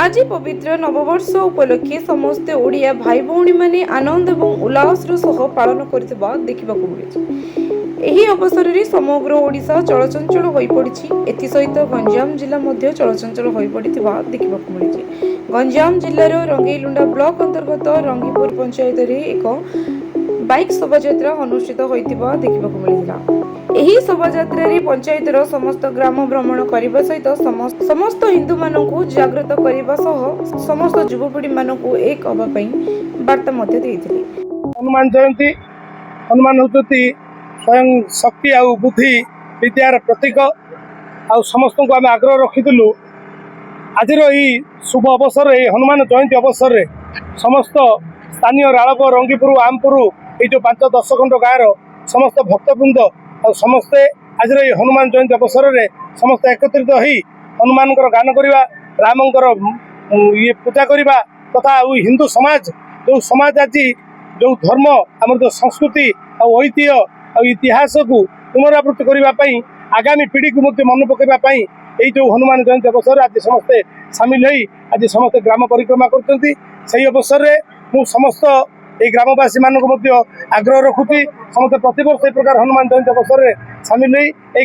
आज पवित्र नववर्ष उपलक्षे समस्ते ओडिया भाई भौणी माने आनंद और उल्लास सह पालन करथिबा देखिबाकू मिले। एही अवसर में समग्र ओडिशा चलचंचल होई पड़िछि। एथि सहित गंजाम जिला मध्य चलचंचल होई पड़िथिबा देखिबाकू मिले। गंजाम जिल्लार रंगेलुंडा ब्लॉक अंतर्गत रंगीपुर पंचायत रे एक बाइक शोभायात्रा अनुष्ठित होइतिबा देखिबाकू मिलिला। एही शोभायात्रा रे पंचायतर समस्त ग्राम भ्रमण करने सहित समस्त हिंदू मानकु जागृत करने सह समस्त युवपीढ़ी मानकु एक हवा पई वार्ता मध्य देइथिले। हनुमान जयंती हनुमान होती स्वयं शक्ति आ बुद्धि विद्यार प्रतीक आ समस्त को आम आग्रह रखीलु। आज शुभ अवसर हनुमान जयंती अवसर में समस्त स्थानीय राड़प रंगीपुर आमपुर ये जो 5-10 खंड गाँव समस्त भक्तवृंद और समस्ते आज हनुमान जयंती अवसर में समस्त एकत्रित हो हनुमान गान करवा रामंकर ये पूजा करवा तथा हिंदू समाज जो समाज आज जो धर्म आम जो संस्कृति और ऐतिह्य और इतिहास को पुनरावृत्ति करने आगामी पीढ़ी को मन पकड़ाई ये जो हनुमान जयंती अवसर आज समस्ते सामिल हो आज समस्त ग्राम परिक्रमा कर अवसर में मु समस्त ये ग्रामवासी मानक आग्रह रखुची समस्त प्रतिवर्ष एक प्रकार हनुमान जयंती अवसर में सामिल हो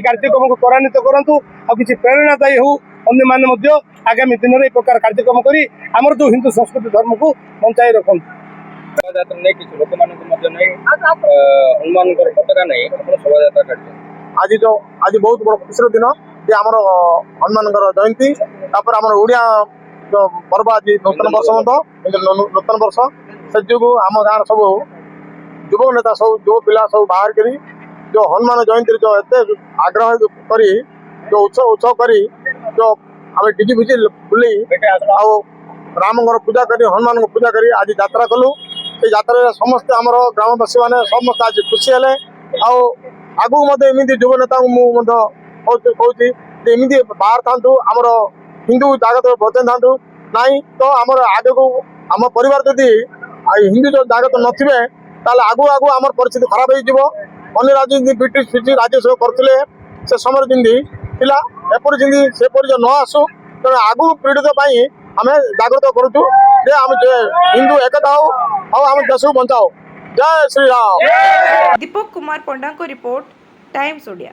कार्यक्रम को त्वरान्वित करूँ और किसी प्रेरणादायी हो अन्य आगामी दिन में एक प्रकार कार्यक्रम कर आमर जो हिंदू संस्कृति धर्म को बचाई रखुँ। हनुमान पताका नहीं शोभा आज बहुत बड़ खुशी दिन ये आम हनुमान जयंती आम ओडिया जो पर्व आज नूतन वर्ष नूतन वर्ष से जो आम गाँव सब युव नेता सब युव पिला सब बाहर करी जो हनुमान जयंती जो एत आग्रह करी जो उत्सव करी जो आम डिजी भिजी बुले राम पूजा करी हनुमान पूजा करी आज यात्रा कलु। से यात्रा समस्ते आम ग्रामवासी मैंने समस्त आज खुशी है आगू एमती युव नेता कहूँ एमती बाहर था आमर हिंदू जागत बचाई था नाई तो आमर आगे को आम परिवार जदि हिंदू जो जागत नथिबे ताले आगू आगू आमर परिस्थिति खराब हो अन्य राज्य ब्रिटिश फिटिश राज्य सब करते से समय जमी पिला एपर जमी सेपरी न आसू तेना आगू पीड़ित आम जागृत करुँ आम हिंदू एकता हो आम देश को बचाओ। जय श्री राम। दीपक कुमार पंडा को रिपोर्ट टाइम्स ओडिया।